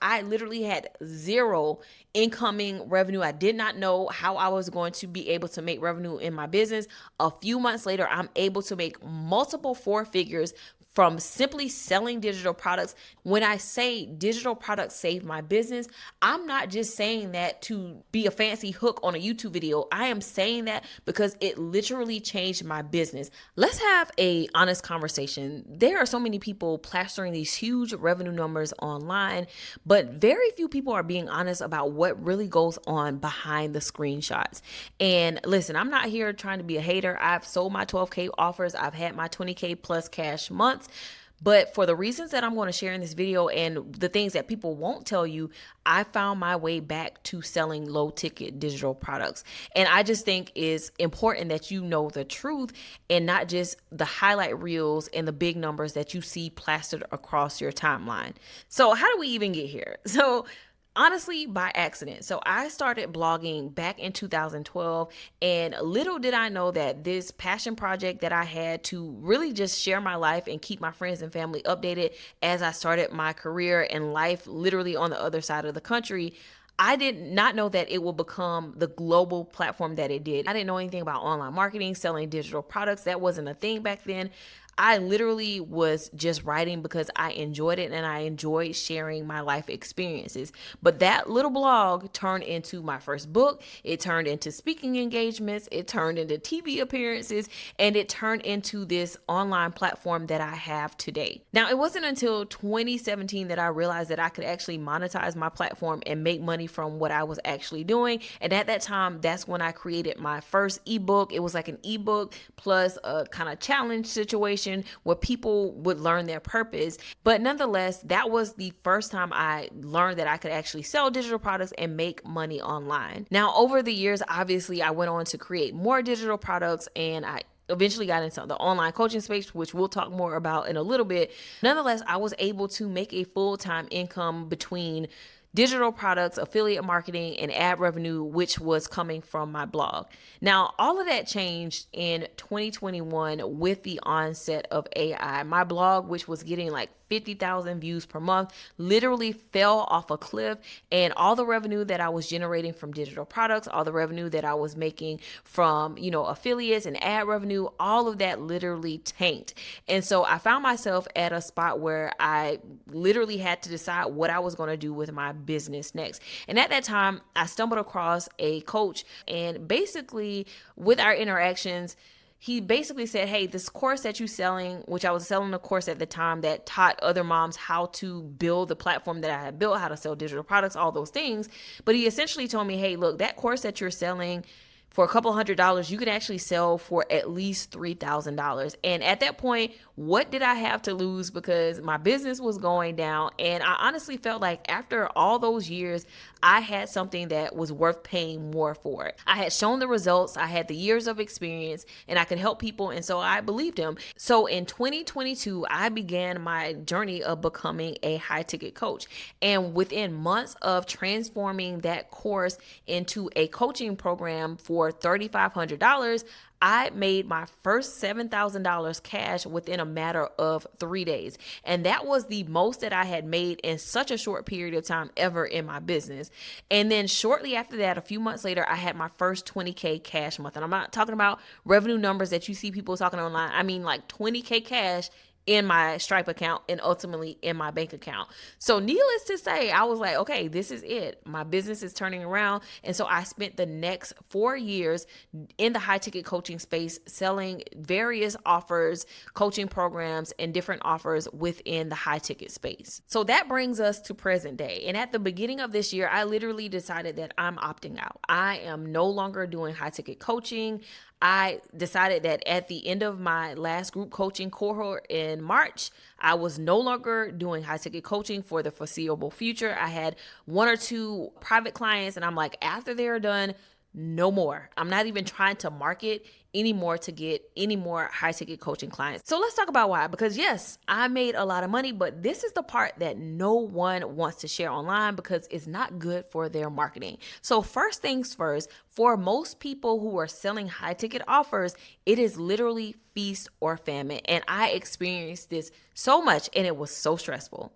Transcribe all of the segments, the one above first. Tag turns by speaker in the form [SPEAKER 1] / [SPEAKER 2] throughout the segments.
[SPEAKER 1] I literally had zero incoming revenue. I did not know how I was going to be able to make revenue in my business. A few months later, I'm able to make multiple four figures from simply selling digital products. When I say digital products saved my business, I'm not just saying that to be a fancy hook on a YouTube video. I am saying that because it literally changed my business. Let's have a honest conversation. There are so many people plastering these huge revenue numbers online, but very few people are being honest about what really goes on behind the screenshots. And listen, I'm not here trying to be a hater. I've sold my 12K offers. I've had my 20K plus cash months. But for the reasons that I'm going to share in this video and the things that people won't tell you, I found my way back to selling low ticket digital products. And I just think it's important that you know the truth and not just the highlight reels and the big numbers that you see plastered across your timeline. So how do we even get here? So honestly, by accident. So I started blogging back in 2012, and little did I know that this passion project that I had to really just share my life and keep my friends and family updated as I started my career and life literally on the other side of the country, I did not know that it will become the global platform that it did. I didn't know anything about online marketing, selling digital products. That wasn't a thing back then. I literally was just writing because I enjoyed it and I enjoyed sharing my life experiences. But that little blog turned into my first book. It turned into speaking engagements. It turned into TV appearances, and it turned into this online platform that I have today. Now, it wasn't until 2017 that I realized that I could actually monetize my platform and make money from what I was actually doing. And at that time, that's when I created my first ebook. It was like an ebook plus a kind of challenge situation where people would learn their purpose. But nonetheless, that was the first time I learned that I could actually sell digital products and make money online. Now, over the years, obviously, I went on to create more digital products, and I eventually got into the online coaching space, which we'll talk more about in a little bit. Nonetheless, I was able to make a full-time income between digital products, affiliate marketing, and ad revenue, which was coming from my blog. Now, all of that changed in 2021 with the onset of AI. My blog, which was getting like 50,000 views per month, literally fell off a cliff, and all the revenue that I was generating from digital products, all the revenue that I was making from, affiliates and ad revenue, all of that literally tanked. And so I found myself at a spot where I literally had to decide what I was going to do with my business next. And at that time, I stumbled across a coach, and basically with our interactions, he basically said, hey, this course that you're selling, which I was selling a course at the time that taught other moms how to build the platform that I had built, how to sell digital products, all those things. But he essentially told me, hey, look, that course that you're selling for a couple $100s, you can actually sell for at least $3,000. And at that point, what did I have to lose? Because my business was going down. And I honestly felt like after all those years, I had something that was worth paying more for. I had shown the results, I had the years of experience, and I could help people. And so I believed him. So in 2022, I began my journey of becoming a high ticket coach. And within months of transforming that course into a coaching program for $3,500, I made my first $7,000 cash within a matter of 3 days. And that was the most that I had made in such a short period of time ever in my business. And then shortly after that, a few months later, I had my first 20K cash month. And I'm not talking about revenue numbers that you see people talking online. I mean like 20K cash in my Stripe account and ultimately in my bank account. So needless to say, I was like, okay, this is it. My business is turning around. And so I spent the next 4 years in the high ticket coaching space, selling various offers, coaching programs, and different offers within the high ticket space. So that brings us to present day. And at the beginning of this year, I literally decided that I'm opting out. I am no longer doing high ticket coaching. I decided that at the end of my last group coaching cohort in March, I was no longer doing high ticket coaching for the foreseeable future. I had 1 or 2 private clients, and I'm like, after they're done, no more. I'm not even trying to market anymore to get any more high ticket coaching clients. So let's talk about why. Because yes, I made a lot of money, but this is the part that no one wants to share online because it's not good for their marketing. So first things first, for most people who are selling high ticket offers, it is literally feast or famine. And I experienced this so much and it was so stressful.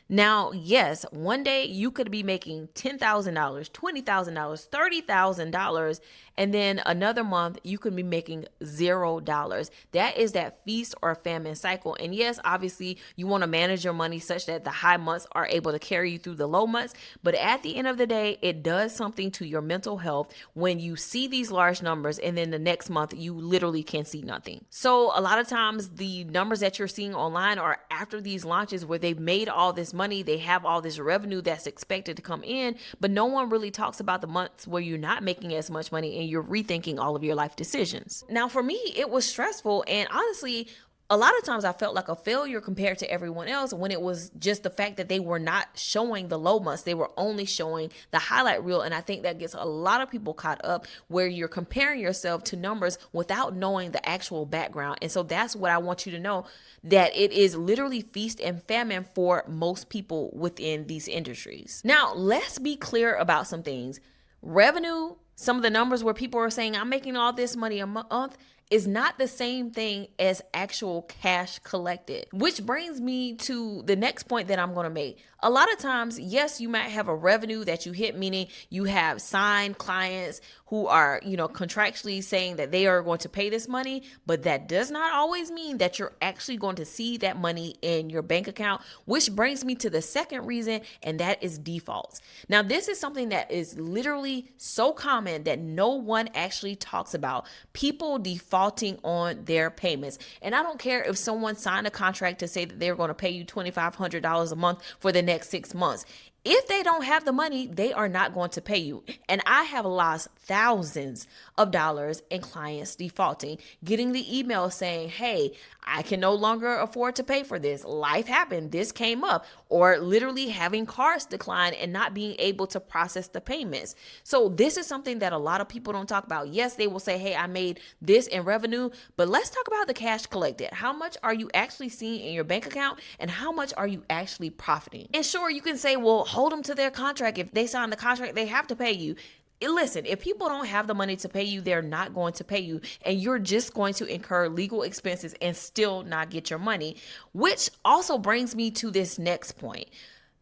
[SPEAKER 1] Now, yes, one day you could be making $10,000, $20,000, $30,000, and then another month you could be making $0. That is that feast or famine cycle. And yes, obviously you want to manage your money such that the high months are able to carry you through the low months. But at the end of the day, it does something to your mental health when you see these large numbers and then the next month you literally can see nothing. So a lot of times the numbers that you're seeing online are after these launches where they've made all this money, they have all this revenue that's expected to come in, but no one really talks about the months where you're not making as much money and you're rethinking all of your life decisions. Now, for me, it was stressful, and honestly, a lot of times I felt like a failure compared to everyone else when it was just the fact that they were not showing the low months. They were only showing the highlight reel. And I think that gets a lot of people caught up where you're comparing yourself to numbers without knowing the actual background. And so that's what I want you to know, that it is literally feast and famine for most people within these industries. Now, let's be clear about some things. Revenue, some of the numbers where people are saying I'm making all this money a month, is not the same thing as actual cash collected. Which brings me to the next point that I'm going to make. A lot of times, yes, you might have a revenue that you hit, meaning you have signed clients who are, contractually saying that they are going to pay this money, but that does not always mean that you're actually going to see that money in your bank account, which brings me to the second reason, and that is defaults. Now, this is something that is literally so common that no one actually talks about. People defaulting on their payments. And I don't care if someone signed a contract to say that they're going to pay you $2,500 a month for the next 6 months. If they don't have the money, they are not going to pay you. And I have lost thousands of dollars in clients defaulting, getting the email saying, hey, I can no longer afford to pay for this. Life happened. This came up. Or literally having cards decline and not being able to process the payments. So this is something that a lot of people don't talk about. Yes, they will say, hey, I made this in revenue, but let's talk about the cash collected. How much are you actually seeing in your bank account and how much are you actually profiting? And sure, you can say, well, hold them to their contract. If they sign the contract, they have to pay you. Listen, if people don't have the money to pay you, they're not going to pay you. And you're just going to incur legal expenses and still not get your money, which also brings me to this next point.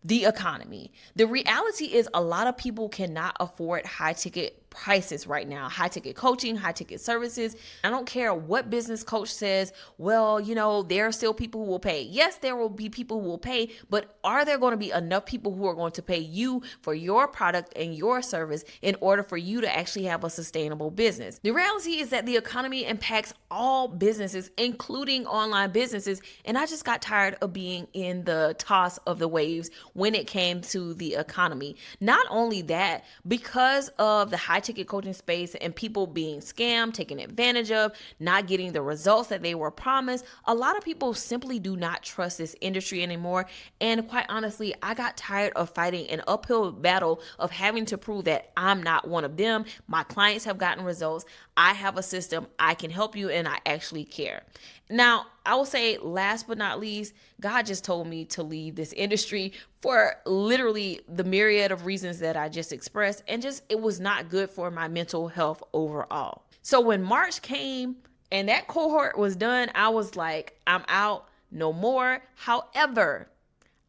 [SPEAKER 1] The economy. The reality is a lot of people cannot afford high ticket prices right now, high ticket coaching, high ticket services. I don't care what business coach says, well, there are still people who will pay. Yes, there will be people who will pay, but are there going to be enough people who are going to pay you for your product and your service in order for you to actually have a sustainable business? The reality is that the economy impacts all businesses, including online businesses. And I just got tired of being in the toss of the waves when it came to the economy. Not only that, because of the high ticket coaching space and people being scammed, taken advantage of, not getting the results that they were promised, a lot of people simply do not trust this industry anymore. And quite honestly, I got tired of fighting an uphill battle of having to prove that I'm not one of them. My clients have gotten results. I have a system. I can help you and I actually care. Now, I will say last but not least, God just told me to leave this industry for literally the myriad of reasons that I just expressed. And just, it was not good for my mental health overall. So when March came and that cohort was done, I was like, I'm out, no more. However,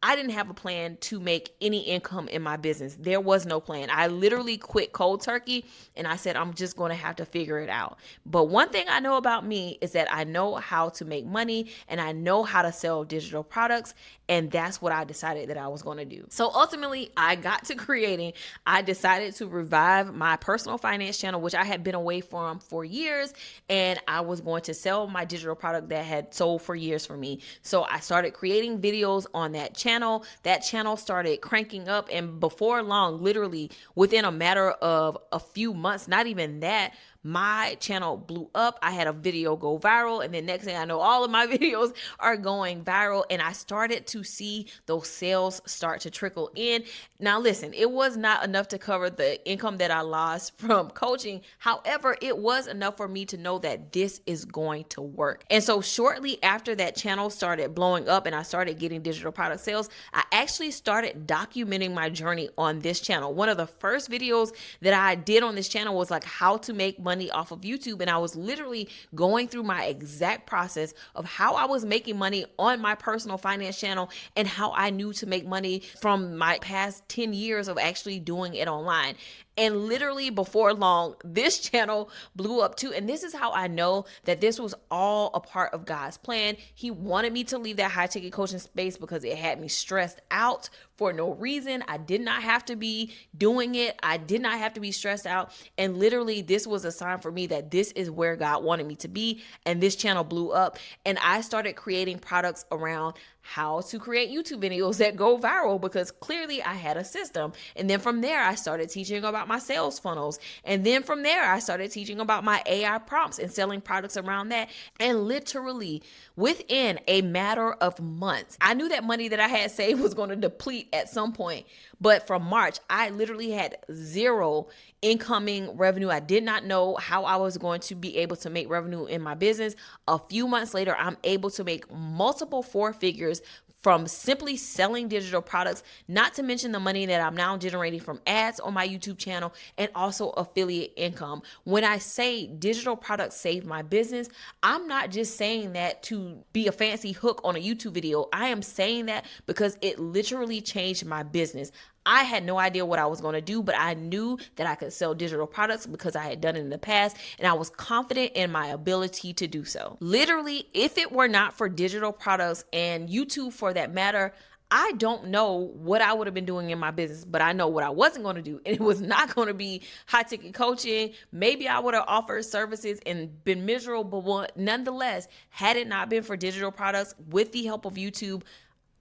[SPEAKER 1] I didn't have a plan to make any income in my business. There was no plan. I literally quit cold turkey and I said, I'm just going to have to figure it out. But one thing I know about me is that I know how to make money and I know how to sell digital products. And that's what I decided that I was going to do. So ultimately, I got to creating. I decided to revive my personal finance channel, which I had been away from for years. And I was going to sell my digital product that had sold for years for me. So I started creating videos on that channel. That channel started cranking up. And before long, literally within a matter of a few months, not even that, my channel blew up. I had a video go viral, and then next thing I know, all of my videos are going viral, and I started to see those sales start to trickle in. Now listen, it was not enough to cover the income that I lost from coaching. However, it was enough for me to know that this is going to work. And so shortly after that channel started blowing up and I started getting digital product sales, I actually started documenting my journey on this channel. One of the first videos that I did on this channel was like how to make money off of YouTube. And I was literally going through my exact process of how I was making money on my personal finance channel and how I knew to make money from my past 10 years of actually doing it online. And literally before long, this channel blew up too. And this is how I know that this was all a part of God's plan. He wanted me to leave that high ticket coaching space because it had me stressed out for no reason. I did not have to be doing it. I did not have to be stressed out. And literally, this was a sign for me that this is where God wanted me to be. And this channel blew up. And I started creating products around how to create YouTube videos that go viral because clearly I had a system. And then from there, I started teaching about my sales funnels. And then from there, I started teaching about my AI prompts and selling products around that. And literally within a matter of months, I knew that money that I had saved was going to deplete at some point. But from March, I literally had zero incoming revenue. I did not know how I was going to be able to make revenue in my business. A few months later, I'm able to make multiple four figures from simply selling digital products, not to mention the money that I'm now generating from ads on my YouTube channel and also affiliate income. When I say digital products save my business, I'm not just saying that to be a fancy hook on a YouTube video. I am saying that because it literally changed my business. I had no idea what I was going to do, but I knew that I could sell digital products because I had done it in the past, and I was confident in my ability to do so. Literally, if it were not for digital products and YouTube for that matter, I don't know what I would have been doing in my business, but I know what I wasn't going to do. And it was not going to be high ticket coaching. Maybe I would have offered services and been miserable, but nonetheless, had it not been for digital products with the help of YouTube,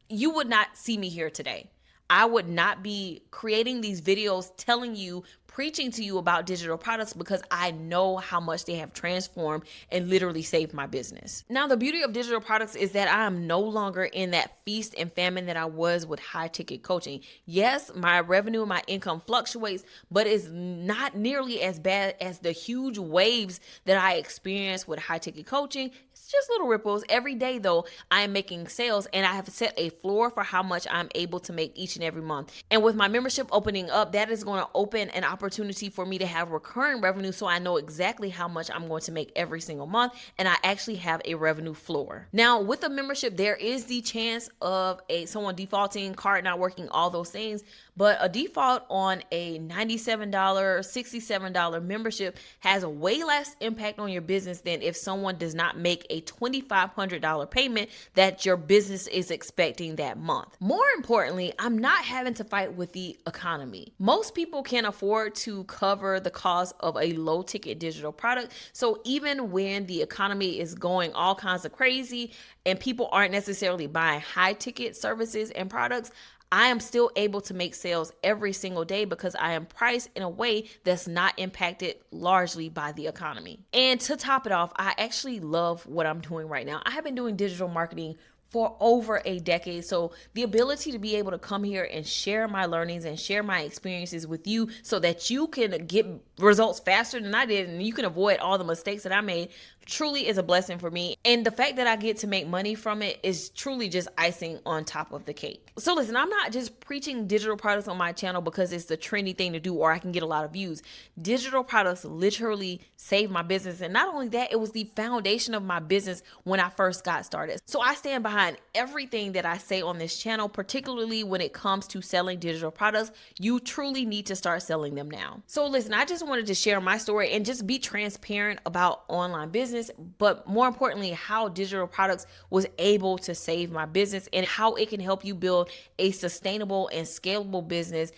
[SPEAKER 1] you would not see me here today. I would not be creating these videos telling you, preaching to you about digital products because I know how much they have transformed and literally saved my business. Now, the beauty of digital products is that I am no longer in that feast and famine that I was with high ticket coaching. Yes, my revenue and my income fluctuates, but it's not nearly as bad as the huge waves that I experienced with high ticket coaching. It's just little ripples. Every day though, I am making sales and I have set a floor for how much I'm able to make each and every month. And with my membership opening up, that is going to open an opportunity for me to have recurring revenue so I know exactly how much I'm going to make every single month, and I actually have a revenue floor. Now, with a membership, there is the chance of someone defaulting, card not working, all those things, but a default on a $97, $67 membership has a way less impact on your business than if someone does not make a $2,500 payment that your business is expecting that month. More importantly, I'm not having to fight with the economy. Most people can't afford to cover the cost of a low ticket digital product. So even when the economy is going all kinds of crazy and people aren't necessarily buying high ticket services and products, I am still able to make sales every single day because I am priced in a way that's not impacted largely by the economy. And to top it off, I actually love what I'm doing right now. I have been doing digital marketing for over a decade. So the ability to be able to come here and share my learnings and share my experiences with you so that you can get results faster than I did and you can avoid all the mistakes that I made truly is a blessing for me. And the fact that I get to make money from it is truly just icing on top of the cake. So listen, I'm not just preaching digital products on my channel because it's the trendy thing to do or I can get a lot of views. Digital products literally saved my business. And not only that, it was the foundation of my business when I first got started. So I stand behind everything that I say on this channel, particularly when it comes to selling digital products. You truly need to start selling them now. So listen, I just wanted to share my story and just be transparent about online business, but more importantly, how digital products was able to save my business and how it can help you build a sustainable and scalable business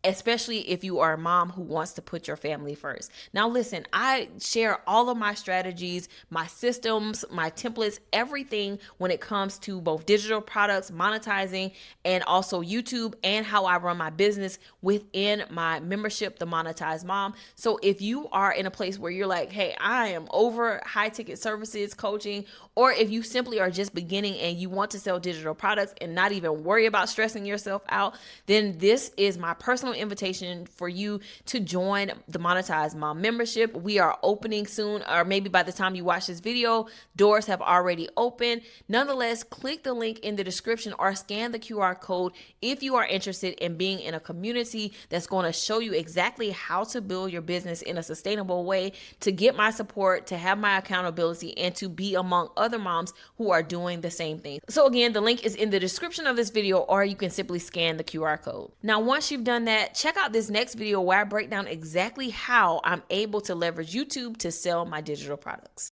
[SPEAKER 1] especially if you are a mom who wants to put your family first. Now, listen, I share all of my strategies, my systems, my templates, everything when it comes to both digital products, monetizing, and also YouTube, and how I run my business within my membership, The Monetized Mom. So if you are in a place where you're like, hey, I am over high ticket services, coaching, or if you simply are just beginning and you want to sell digital products and not even worry about stressing yourself out, then this is my personal invitation for you to join the Monetized Mom membership. We are opening soon, or maybe by the time you watch this video, doors have already opened. Nonetheless, click the link in the description or scan the QR code if you are interested in being in a community that's going to show you exactly how to build your business in a sustainable way, to get my support, to have my accountability, and to be among other moms who are doing the same thing. So again, the link is in the description of this video, or you can simply scan the QR code. Now, once you've done that, check out this next video where I break down exactly how I'm able to leverage YouTube to sell my digital products.